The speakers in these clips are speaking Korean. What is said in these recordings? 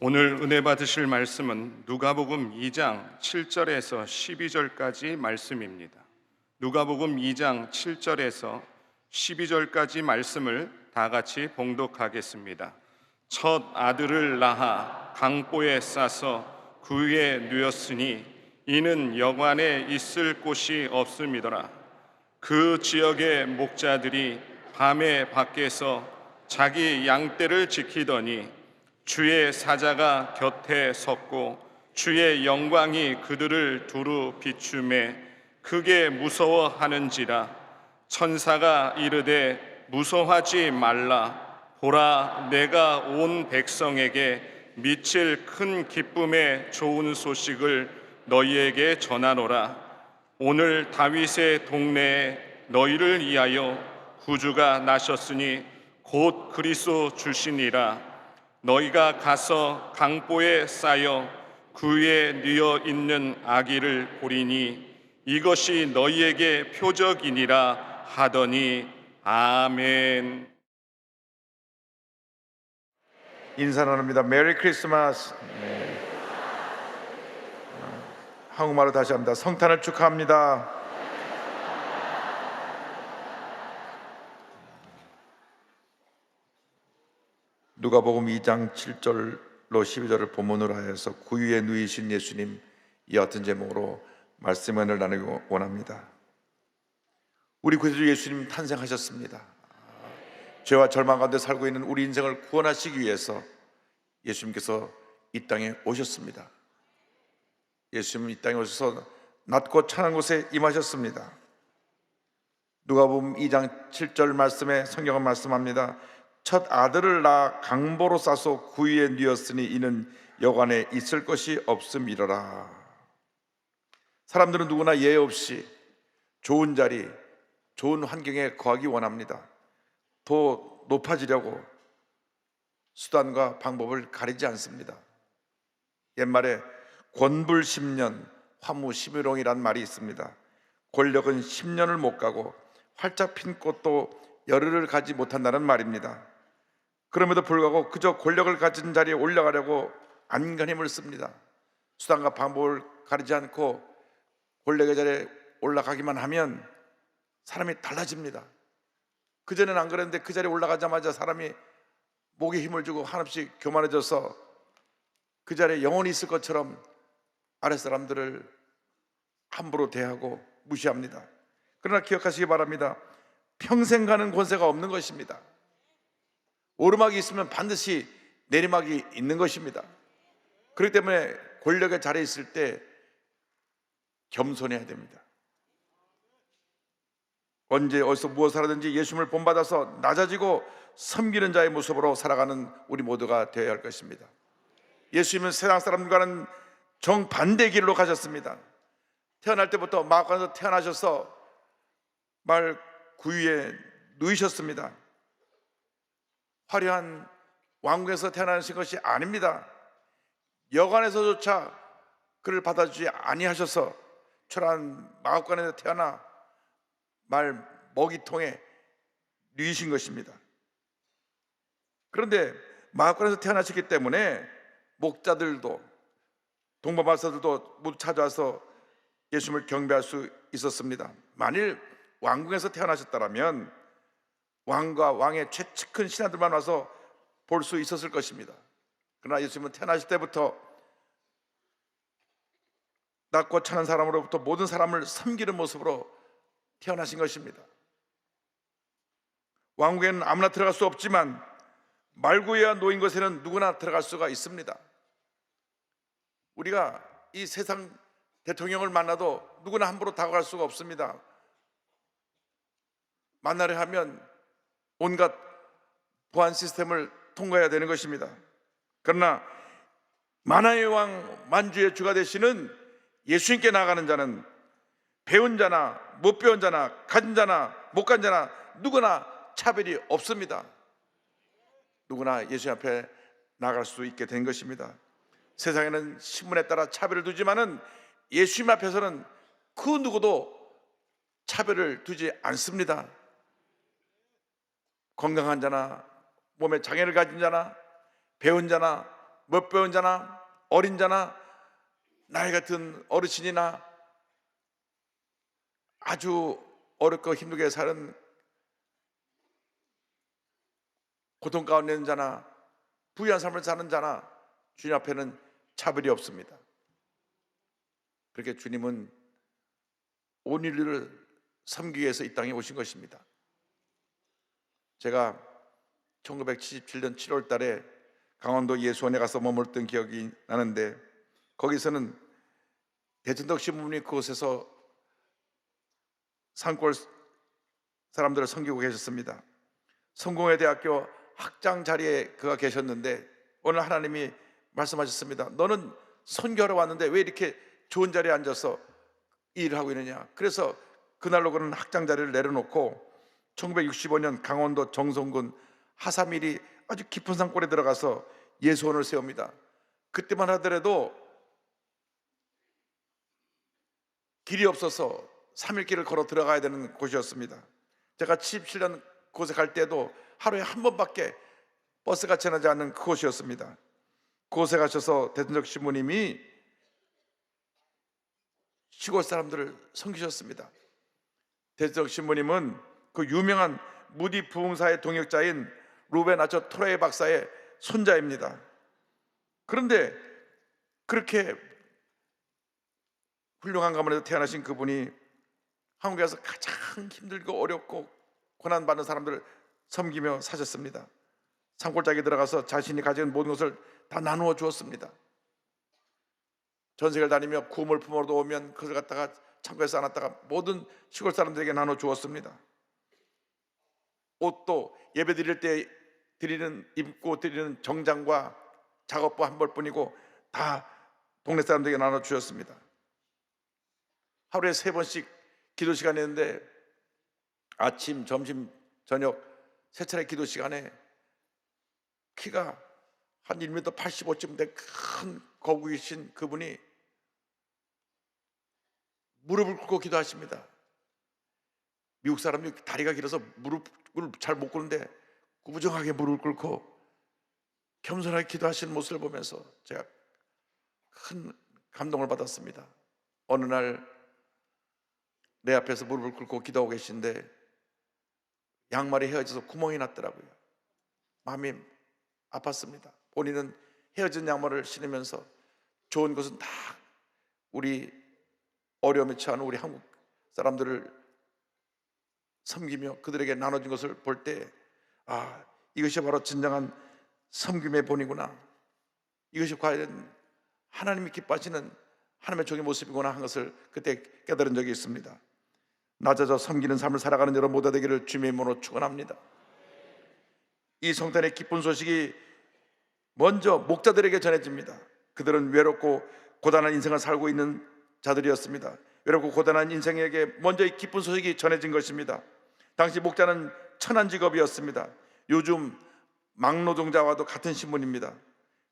오늘 은혜 받으실 말씀은 누가복음 2장 7절에서 12절까지 말씀입니다. 누가복음 2장 7절에서 12절까지 말씀을 다 같이 봉독하겠습니다. 첫 아들을 낳아 강보에 싸서 구유에 누였으니 이는 여관에 있을 곳이 없음이더라. 그 지역의 목자들이 밤에 밖에서 자기 양떼를 지키더니 주의 사자가 곁에 섰고 주의 영광이 그들을 두루 비추매 크게 무서워하는지라. 천사가 이르되 무서워하지 말라. 보라, 내가 온 백성에게 미칠 큰 기쁨의 좋은 소식을 너희에게 전하노라. 오늘 다윗의 동네에 너희를 위하여 구주가 나셨으니 곧 그리스도 주시니라. 너희가 가서 강보에 쌓여 구유에 누워 있는 아기를 보리니 이것이 너희에게 표적이니라 하더니 아멘. 인사 나눕니다. 메리 크리스마스. 한국말로 다시 합니다. 성탄을 축하합니다. 누가복음 2장 7절로 12절을 본문으로 하여서 구유에 누이신 예수님, 이 같은 제목으로 말씀을 나누기 원합니다. 우리 구세주 예수님 탄생하셨습니다. 죄와 절망 가운데 살고 있는 우리 인생을 구원하시기 위해서 예수님께서 이 땅에 오셨습니다. 예수님은 이 땅에 오셔서 낮고 찬한 곳에 임하셨습니다. 누가복음 2장 7절 말씀에 성경은 말씀합니다. 첫 아들을 낳아 강보로 싸서 구유에 누였으니 이는 여관에 있을 것이 없음이러라. 사람들은 누구나 예외 없이 좋은 자리, 좋은 환경에 거하기 원합니다. 더 높아지려고 수단과 방법을 가리지 않습니다. 옛말에 권불 10년, 화무 11홍이란 말이 있습니다. 권력은 10년을 못 가고 활짝 핀 꽃도 열흘을 가지 못한다는 말입니다. 그럼에도 불구하고 그저 권력을 가진 자리에 올라가려고 안간힘을 씁니다. 수단과 방법을 가리지 않고 권력의 자리에 올라가기만 하면 사람이 달라집니다. 그전에는 안 그랬는데 그 자리에 올라가자마자 사람이 목에 힘을 주고 한없이 교만해져서 그 자리에 영원히 있을 것처럼 아랫사람들을 함부로 대하고 무시합니다. 그러나 기억하시기 바랍니다. 평생 가는 권세가 없는 것입니다. 오르막이 있으면 반드시 내리막이 있는 것입니다. 그렇기 때문에 권력의 자리에 있을 때 겸손해야 됩니다. 언제 어디서 무엇을 하든지 예수님을 본받아서 낮아지고 섬기는 자의 모습으로 살아가는 우리 모두가 되어야 할 것입니다. 예수님은 세상 사람들과는 정반대의 길로 가셨습니다. 태어날 때부터 마가관에서 태어나셔서 말 구유에 누이셨습니다. 화려한 왕궁에서 태어나신 것이 아닙니다. 여관에서조차 그를 받아주지 아니하셔서 초라한 마가관에서 태어나 말 먹이통에 누이신 것입니다. 그런데 마가관에서 태어나셨기 때문에 목자들도 동방박사들도 모두 찾아와서 예수님을 경배할 수 있었습니다. 만일 왕궁에서 태어나셨다면 왕과 왕의 최측근 신하들만 와서 볼 수 있었을 것입니다. 그러나 예수님은 태어나실 때부터 낮고 찬한 사람으로부터 모든 사람을 섬기는 모습으로 태어나신 것입니다. 왕궁에는 아무나 들어갈 수 없지만 말구유에 놓인 곳에는 누구나 들어갈 수가 있습니다. 우리가 이 세상 대통령을 만나도 누구나 함부로 다가갈 수가 없습니다. 만나려 하면 온갖 보안 시스템을 통과해야 되는 것입니다. 그러나 만화의 왕 만주의 주가 되시는 예수님께 나가는 자는 배운 자나 못 배운 자나 가진 자나 못 가진 자나 누구나 차별이 없습니다. 누구나 예수 앞에 나갈 수 있게 된 것입니다. 세상에는 신분에 따라 차별을 두지만은 예수님 앞에서는 그 누구도 차별을 두지 않습니다. 건강한 자나 몸에 장애를 가진 자나 배운 자나 못 배운 자나 어린 자나 나이 같은 어르신이나 아주 어렵고 힘들게 사는 고통 가운데 있는 자나 부유한 삶을 사는 자나 주님 앞에는 차별이 없습니다. 그렇게 주님은 온 인류를 섬기기 위해서 이 땅에 오신 것입니다. 제가 1977년 7월 달에 강원도 예수원에 가서 머물던 기억이 나는데, 거기서는 대천덕 신부님이 그곳에서 산골 사람들을 섬기고 계셨습니다. 성공회 대학교 학장 자리에 그가 계셨는데 오늘 하나님이 말씀하셨습니다. 너는 선교하러 왔는데 왜 이렇게 좋은 자리에 앉아서 일을 하고 있느냐. 그래서 그날로 그는 학장 자리를 내려놓고 1965년 강원도 정선군 하사밀이 아주 깊은 산골에 들어가서 예수원을 세웁니다. 그때만 하더라도 길이 없어서 3일길을 걸어 들어가야 되는 곳이었습니다. 제가 77년 그곳에 갈 때도 하루에 한 번밖에 버스가 지나지 않는 그곳이었습니다. 그곳에 가셔서 대천적 신부님이 시골 사람들을 섬기셨습니다. 대천적 신부님은 그 유명한 무디 부흥사의 동역자인 루벤 아처 토레이 박사의 손자입니다. 그런데 그렇게 훌륭한 가문에서 태어나신 그분이 한국에서 가장 힘들고 어렵고 고난받는 사람들을 섬기며 사셨습니다. 산골짜기에 들어가서 자신이 가진 모든 것을 다 나누어 주었습니다. 전세계를 다니며 구물 품어도 오면 그것을 갖다가 창고에 쌓아놨다가 모든 시골 사람들에게 나눠 주었습니다. 옷도 예배 드릴 때 입고 드리는 정장과 작업복 한 벌뿐이고 다 동네 사람들에게 나눠 주셨습니다. 하루에 3번씩 기도 시간이 있는데 아침, 점심, 저녁 3차례 기도 시간에 키가 한 1m 85쯤 된 큰 거구이신 그분이 무릎을 꿇고 기도하십니다. 미국 사람이 다리가 길어서 무릎을 잘 못 꿇는데 구부정하게 무릎을 꿇고 겸손하게 기도하시는 모습을 보면서 제가 큰 감동을 받았습니다. 어느 날 내 앞에서 무릎을 꿇고 기도하고 계신데 양말이 헤어져서 구멍이 났더라고요. 마음이 아팠습니다. 본인은 헤어진 양말을 신으면서 좋은 것은 다 우리 어려움에 처한 우리 한국 사람들을 섬기며 그들에게 나눠준 것을 볼 때 이것이 바로 진정한 섬김의 본이구나, 이것이 과연 하나님이 기뻐하시는 하나님의 종의 모습이구나 한 것을 그때 깨달은 적이 있습니다. 낮아져 섬기는 삶을 살아가는 여러분 모두 되기를 주님의 이름으로 축원합니다. 이 성탄의 기쁜 소식이 먼저 목자들에게 전해집니다. 그들은 외롭고 고단한 인생을 살고 있는 자들이었습니다. 외롭고 고단한 인생에게 먼저 이 기쁜 소식이 전해진 것입니다. 당시 목자는 천한 직업이었습니다. 요즘 막노동자와도 같은 신분입니다.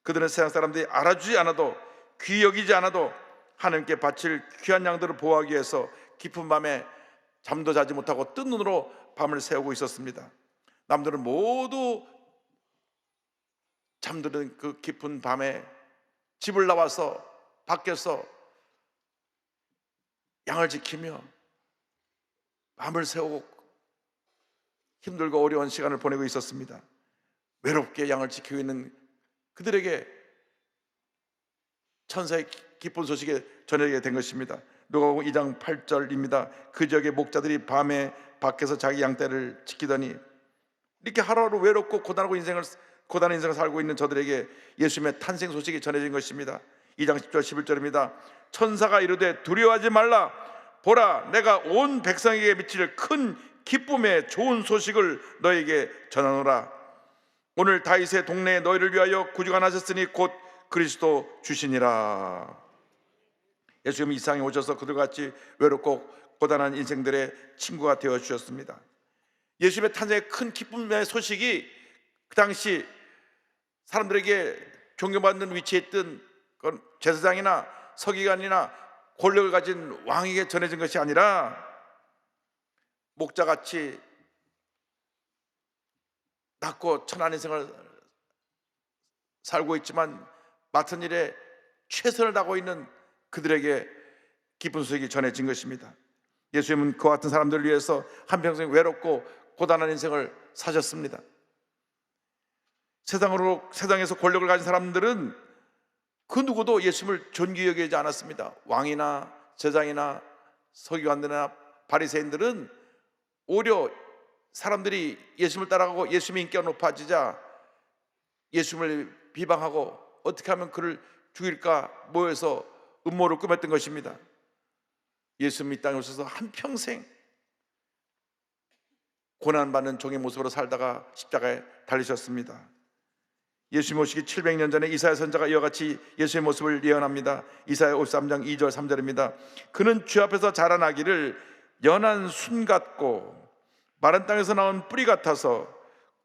그들은 세상 사람들이 알아주지 않아도, 귀히 여기지 않아도 하나님께 바칠 귀한 양들을 보호하기 위해서 깊은 밤에 잠도 자지 못하고 뜬 눈으로 밤을 새우고 있었습니다. 남들은 모두 잠드는 그 깊은 밤에 집을 나와서 밖에서 양을 지키며 밤을 새우고 힘들고 어려운 시간을 보내고 있었습니다. 외롭게 양을 지키고 있는 그들에게 천사의 기쁜 소식이 전해지게 된 것입니다. 누가복음 2장 8절입니다. 그 지역의 목자들이 밤에 밖에서 자기 양떼를 지키더니, 이렇게 하루하루 외롭고 고단한 인생을 살고 있는 저들에게 예수님의 탄생 소식이 전해진 것입니다. 2장 10절 11절입니다. 천사가 이르되 두려워하지 말라, 보라 내가 온 백성에게 미칠 큰 기쁨의 좋은 소식을 너에게 전하노라. 오늘 다윗의 동네에 너희를 위하여 구주가 나셨으니 곧 그리스도 주시니라. 예수님이 이 세상에 오셔서 그들과 같이 외롭고 고단한 인생들의 친구가 되어 주셨습니다. 예수님의 탄생의 큰 기쁨의 소식이 그 당시 사람들에게 존경받는 위치에 있던 제사장이나 서기관이나 권력을 가진 왕에게 전해진 것이 아니라 목자같이 낮고 천한 인생을 살고 있지만 맡은 일에 최선을 다하고 있는 그들에게 기쁜 소식이 전해진 것입니다. 예수님은 그와 같은 사람들을 위해서 한평생 외롭고 고단한 인생을 사셨습니다. 세상에서 권력을 가진 사람들은 그 누구도 예수님을 존귀히 여기지 않았습니다. 왕이나 제장이나 서기관들이나 바리새인들은 오히려 사람들이 예수님을 따라가고 예수님의 인기가 높아지자 예수님을 비방하고 어떻게 하면 그를 죽일까 모여서 음모를 꾸몄던 것입니다. 예수님이 이 땅에 오셔서 한평생 고난받는 종의 모습으로 살다가 십자가에 달리셨습니다. 예수님 오시기 700년 전에 이사야 선지자가 이와 같이 예수의 모습을 예언합니다. 이사야 53장 2절 3절입니다. 그는 주 앞에서 자라나기를 연한 순 같고 마른 땅에서 나온 뿌리 같아서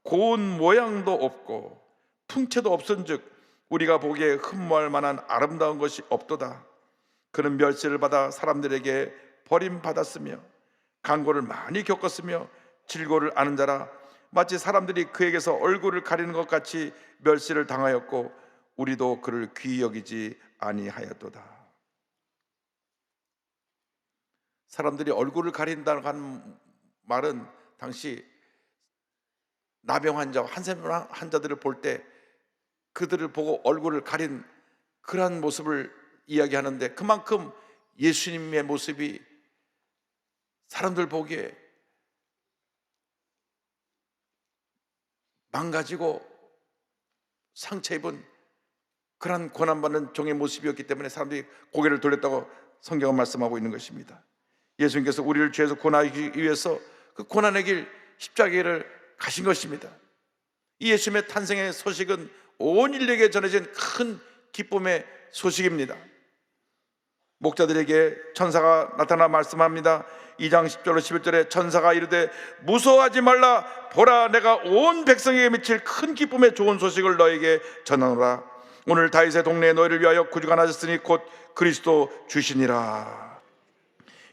고운 모양도 없고 풍채도 없은즉 우리가 보기에 흠모할 만한 아름다운 것이 없도다. 그는 멸시를 받아 사람들에게 버림받았으며 간고를 많이 겪었으며 질고를 아는 자라. 마치 사람들이 그에게서 얼굴을 가리는 것 같이 멸시를 당하였고 우리도 그를 귀히 여기지 아니하였도다. 사람들이 얼굴을 가린다는 한 말은 당시 나병 환자, 한센병 환자들을 볼 때 그들을 보고 얼굴을 가린 그러한 모습을 이야기하는데, 그만큼 예수님의 모습이 사람들 보기에 망가지고 상처 입은 그런 고난받는 종의 모습이었기 때문에 사람들이 고개를 돌렸다고 성경은 말씀하고 있는 것입니다. 예수님께서 우리를 죄에서 구원하기 위해서 그 고난의 길 십자가를 가신 것입니다. 이 예수님의 탄생의 소식은 온 인류에게 전해진 큰 기쁨의 소식입니다. 목자들에게 천사가 나타나 말씀합니다. 2장 10절로 11절에 천사가 이르되 무서워하지 말라. 보라, 내가 온 백성에게 미칠 큰 기쁨의 좋은 소식을 너에게 전하노라. 오늘 다윗의 동네에 너희를 위하여 구주가 나셨으니 곧 그리스도 주시니라.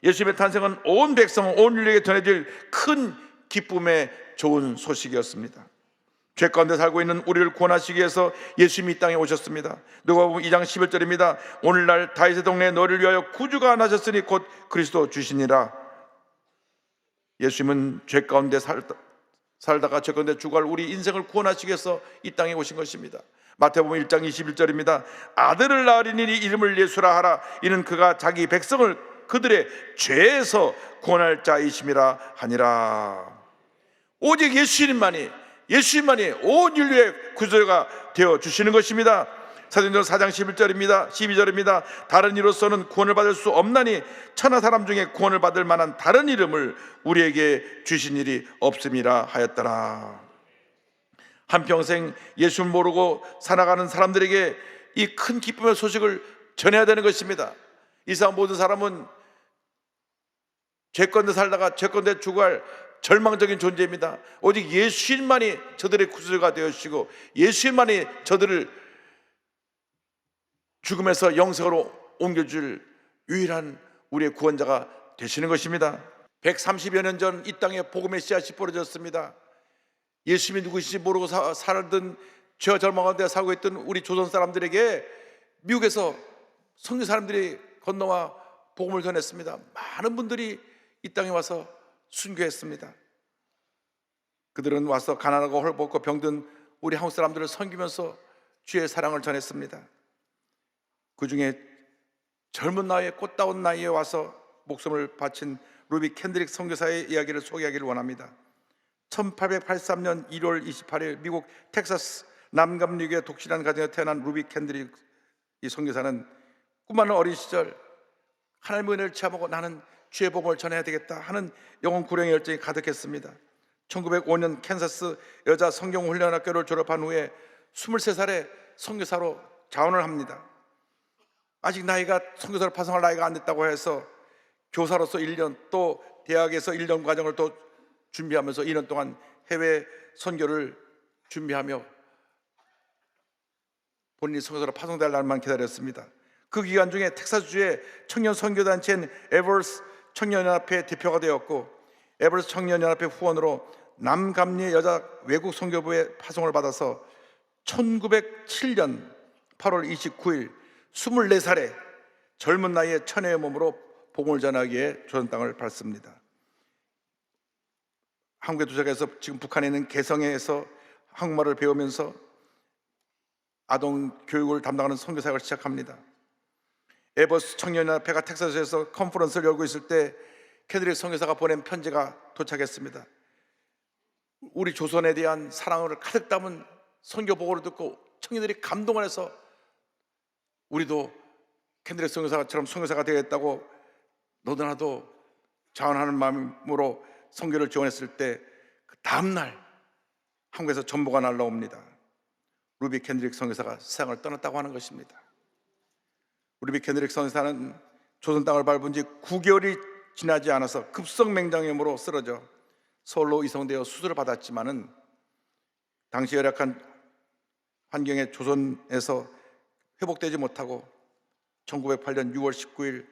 예수님의 탄생은 온 백성, 온 인류에게 전해질 큰 기쁨의 좋은 소식이었습니다. 죄 가운데 살고 있는 우리를 구원하시기 위해서 예수님이 이 땅에 오셨습니다. 누가복음 2장 11절입니다. 오늘날 다윗의 동네에 너를 위하여 구주가 나셨으니 곧 그리스도 주시니라. 예수님은 죄 가운데 살다가 죄 가운데 죽어갈 우리 인생을 구원하시기 위해서 이 땅에 오신 것입니다. 마태복음 1장 21절입니다. 아들을 낳으리니 이름을 예수라 하라. 이는 그가 자기 백성을 그들의 죄에서 구원할 자이심이라 하니라. 오직 예수님만이 온 인류의 구주가 되어 주시는 것입니다. 사도행전 4장 11절입니다. 12절입니다. 다른 이로서는 구원을 받을 수 없나니 천하 사람 중에 구원을 받을 만한 다른 이름을 우리에게 주신 일이 없음이라 하였더라. 한평생 예수를 모르고 살아가는 사람들에게 이 큰 기쁨의 소식을 전해야 되는 것입니다. 이 세상 모든 사람은 죄건대 살다가 죄건대 죽어갈 절망적인 존재입니다. 오직 예수님만이 저들의 구주가 되어주시고 예수님만이 저들을 죽음에서 영생으로 옮겨줄 유일한 우리의 구원자가 되시는 것입니다. 130여 년 전 이 땅에 복음의 씨앗이 뿌려졌습니다. 예수님이 누구신지 모르고 살던 죄와 절망 가운데 살고 있던 우리 조선 사람들에게 미국에서 선교 사람들이 건너와 복음을 전했습니다. 많은 분들이 이 땅에 와서 순교했습니다. 그들은 와서 가난하고 헐벗고 병든 우리 한국 사람들을 섬기면서 주의 사랑을 전했습니다. 그 중에 젊은 나이에 꽃다운 나이에 와서 목숨을 바친 루비 캔드릭 선교사의 이야기를 소개하기를 원합니다. 1883년 1월 28일 미국 텍사스 남감육의 독실한 가정에 태어난 루비 캔드릭 이 선교사는 꿈많은 어린 시절 하나님의 은혜를 체험하고 나는 주의 복음을 전해야 되겠다 하는 영혼 구령의 열정이 가득했습니다. 1905년 캔사스 여자 성경훈련학교를 졸업한 후에 23살에 선교사로 자원을 합니다. 아직 나이가 선교사로 파송할 나이가 안 됐다고 해서 교사로서 1년 또 대학에서 1년 과정을 또 준비하면서 2년 동안 해외 선교를 준비하며 본인이 선교사로 파송될 날만 기다렸습니다. 그 기간 중에 텍사스주의 청년 선교단체인 에버스 청년연합회 대표가 되었고 에버스 청년연합회 후원으로 남감리 여자 외국 선교부에 파송을 받아서 1907년 8월 29일 24살에 젊은 나이에 천혜의 몸으로 복음을 전하기에 조선 땅을 밟습니다. 한국에 도착해서 지금 북한에 있는 개성에서 한국말을 배우면서 아동 교육을 담당하는 선교사역을 시작합니다. 에버스 청년연합회가 텍사스에서 컨퍼런스를 열고 있을 때 캐드릭 선교사가 보낸 편지가 도착했습니다. 우리 조선에 대한 사랑을 가득 담은 선교 보고를 듣고 청년들이 감동을 해서 우리도 캐드릭 선교사처럼 선교사가 되겠다고 너도나도 자원하는 마음으로 선교를 지원했을 때 그 다음날 한국에서 전보가 날라옵니다. 루비 캔드릭 선교사가 세상을 떠났다고 하는 것입니다. 루비 캔드릭 선교사는 조선 땅을 밟은 지 9개월이 지나지 않아서 급성맹장염으로 쓰러져 서울로 이송되어 수술을 받았지만은 당시 열악한 환경에 조선에서 회복되지 못하고 1908년 6월 19일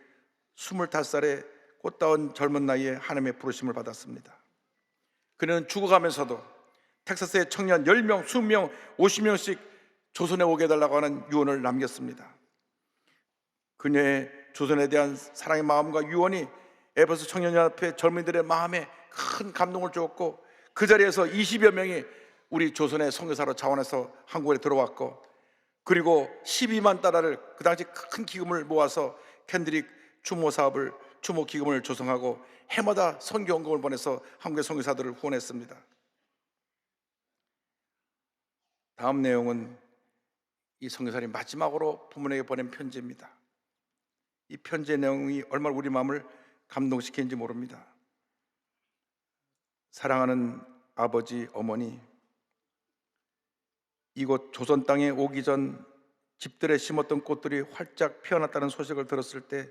25살의 꽃다운 젊은 나이에 하나님의 부르심을 받았습니다. 그는 죽어가면서도 텍사스의 청년 10명, 20명, 50명씩 조선에 오게 해달라고 하는 유언을 남겼습니다. 그녀의 조선에 대한 사랑의 마음과 유언이 에베소 청년연합회 젊은이들의 마음에 큰 감동을 주었고, 그 자리에서 20여 명이 우리 조선의 선교사로 자원해서 한국에 들어왔고, 그리고 12만 달러를 그 당시 큰 기금을 모아서 캔드릭 추모 기금을 조성하고 해마다 선교 헌금을 보내서 한국의 선교사들을 후원했습니다. 다음 내용은 이 선교사님 마지막으로 부모에게 보낸 편지입니다. 이 편지의 내용이 얼마나 우리 마음을 감동시키는지 모릅니다. 사랑하는 아버지, 어머니, 이곳 조선 땅에 오기 전 집들에 심었던 꽃들이 활짝 피어났다는 소식을 들었을 때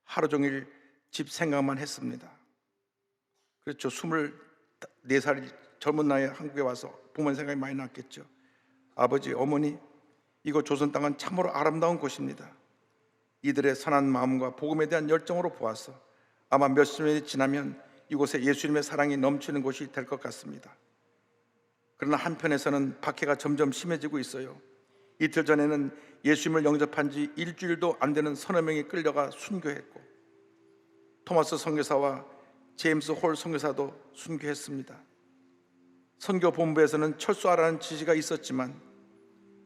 하루 종일 집 생각만 했습니다. 그렇죠. 24살 젊은 나이에 한국에 와서 부모님 생각이 많이 났겠죠. 아버지, 어머니, 이곳 조선 땅은 참으로 아름다운 곳입니다. 이들의 선한 마음과 복음에 대한 열정으로 보아서 아마 몇십 년이 지나면 이곳에 예수님의 사랑이 넘치는 곳이 될 것 같습니다. 그러나 한편에서는 박해가 점점 심해지고 있어요. 이틀 전에는 예수님을 영접한 지 일주일도 안 되는 서너 명이 끌려가 순교했고, 토마스 선교사와 제임스 홀 선교사도 순교했습니다. 선교본부에서는 철수하라는 지시가 있었지만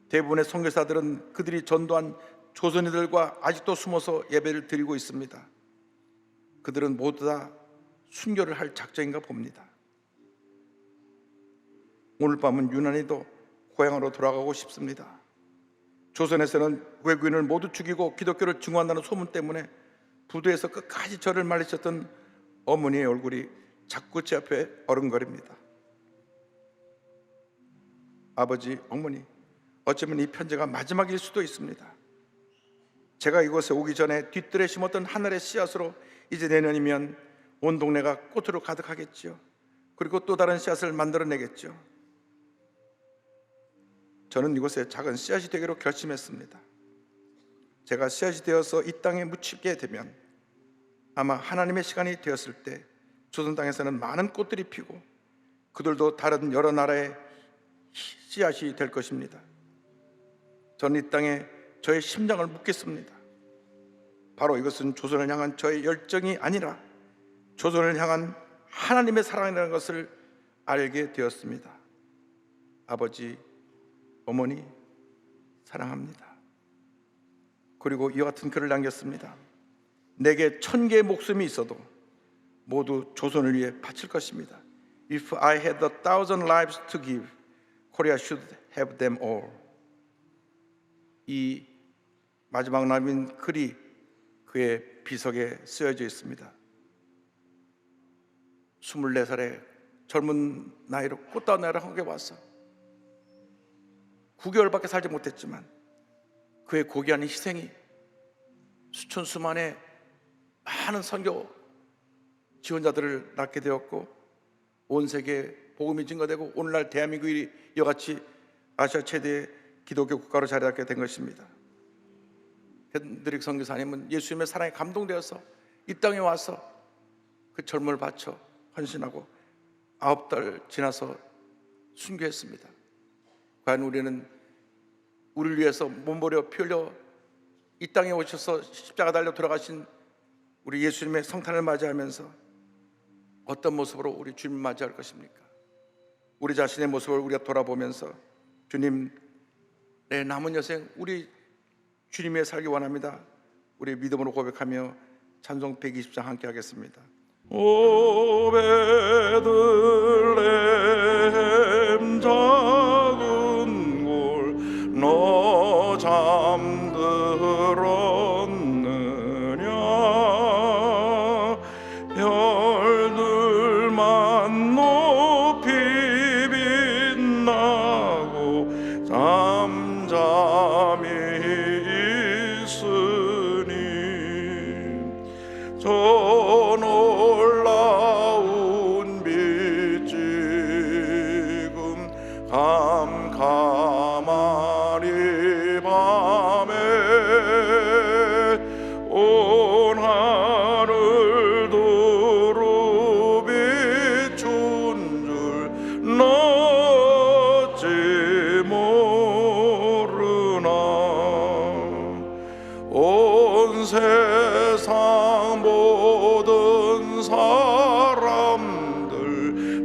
대부분의 선교사들은 그들이 전도한 조선인들과 아직도 숨어서 예배를 드리고 있습니다. 그들은 모두 다 순교를 할 작정인가 봅니다. 오늘 밤은 유난히도 고향으로 돌아가고 싶습니다. 조선에서는 외국인을 모두 죽이고 기독교를 증오한다는 소문 때문에 부두에서 끝까지 저를 말리셨던 어머니의 얼굴이 자꾸 제 앞에 어른거립니다. 아버지, 어머니, 어쩌면 이 편지가 마지막일 수도 있습니다. 제가 이곳에 오기 전에 뒤뜰에 심었던 하늘의 씨앗으로 이제 내년이면 온 동네가 꽃으로 가득하겠지요. 그리고 또 다른 씨앗을 만들어내겠죠. 저는 이곳에 작은 씨앗이 되기로 결심했습니다. 제가 씨앗이 되어서 이 땅에 묻히게 되면 아마 하나님의 시간이 되었을 때 조선 땅에서는 많은 꽃들이 피고 그들도 다른 여러 나라의 씨앗이 될 것입니다. 저는 이 땅에 저의 심장을 묻겠습니다. 바로 이것은 조선을 향한 저의 열정이 아니라 조선을 향한 하나님의 사랑이라는 것을 알게 되었습니다. 아버지, 어머니, 사랑합니다. 그리고 이와 같은 글을 남겼습니다. 내게 1000개의 목숨이 있어도 모두 조선을 위해 바칠 것입니다. If I had 1,000 lives to give, Korea should have them all. 이 마지막 남인 글이 그의 비석에 쓰여져 있습니다. 24살의 젊은 나이로 꽃다운 나이로 한국에 와서 9개월밖에 살지 못했지만 그의 고귀한 희생이 수천 수만의 많은 선교 지원자들을 낳게 되었고 온 세계에 복음이 증거되고 오늘날 대한민국이 이같이 아시아 최대의 기독교 국가로 자리잡게 된 것입니다. 캔드릭 선교사님은 예수님의 사랑에 감동되어서 이 땅에 와서 그 젊음을 바쳐 헌신하고 9달 지나서 순교했습니다. 과연 우리는 우리를 위해서 몸버려 피 흘려 이 땅에 오셔서 십자가 달려 돌아가신 우리 예수님의 성탄을 맞이하면서 어떤 모습으로 우리 주님 맞이할 것입니까? 우리 자신의 모습을 우리가 돌아보면서 주님, 내 남은 여생 우리 주님의 살기 원합니다. 우리 믿음으로 고백하며 찬송 120장 함께 하겠습니다. 오 베들레헴 작은 골 너 잠들었느냐 별들만 높이 빛나고 잠잠히 있으니 저 놀라운 빛 지금 캄캄하니 밤에 온 하늘 두루 비춘 줄 어찌 모르나 온 세상 모든 사람들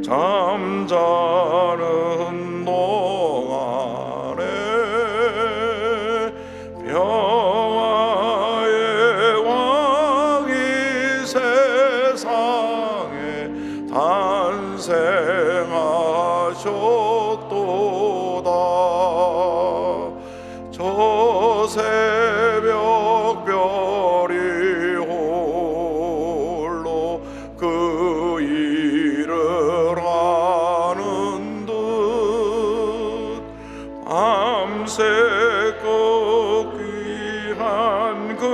잠자는 동안에 평화의 왕이 세상에 탄생하셨도다. 저 새벽 별이 홀로 그 일을 하는 듯 밤새껏 귀한 그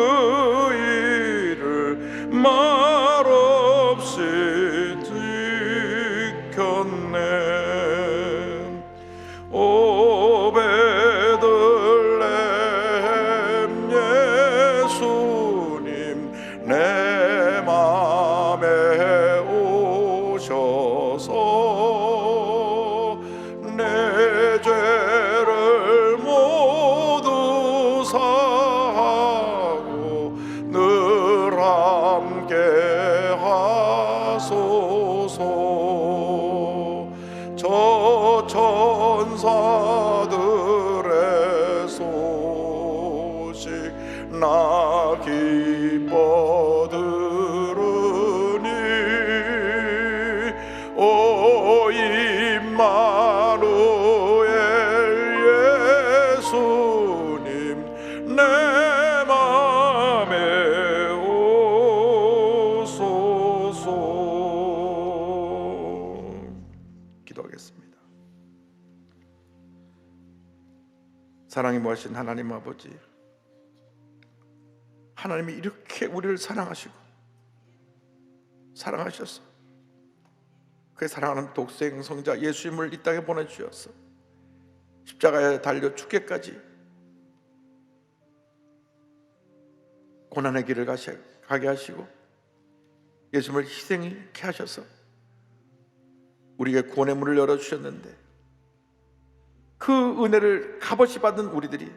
일을 말없이 지켰네. 오 베들레헴 예수님 내 맘에 오셔서 내 죄를 모두 사하고 늘 함께 하소서. 저 천사들의 소식 나 기뻐 들으니 오 임마누엘 예수님 내 맘에 오소서. 기도하겠습니다. 사랑이 무하신 하나님 아버지, 하나님이 이렇게 우리를 사랑하셔서 그 사랑하는 독생 성자 예수님을 이 땅에 보내주셔서 십자가에 달려 죽기까지 고난의 길을 가게 하시고 예수님을 희생케 하셔서 우리에게 구원의 문을 열어주셨는데 그 은혜를 값없이 받은 우리들이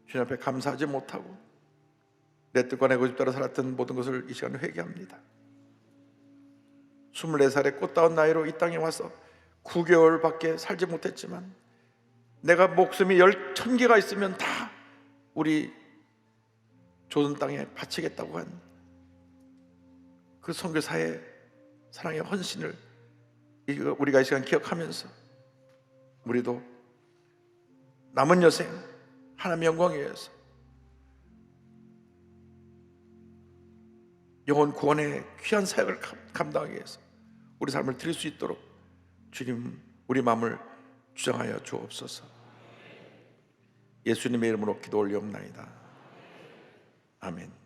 주님 앞에 감사하지 못하고 내 뜻과 내 고집대로 살았던 모든 것을 이 시간에 회개합니다. 24살의 꽃다운 나이로 이 땅에 와서 9개월밖에 살지 못했지만 내가 목숨이 10,000개가 있으면 다 우리 조선 땅에 바치겠다고 한 그 선교사의 사랑의 헌신을 우리가 이 시간 기억하면서 우리도 남은 여생 하나님의 영광에 의해서 영혼 구원의 귀한 사역을 감당하기 위해서 우리 삶을 드릴 수 있도록 주님 우리 마음을 주장하여 주옵소서. 예수님의 이름으로 기도 올리옵나이다. 아멘.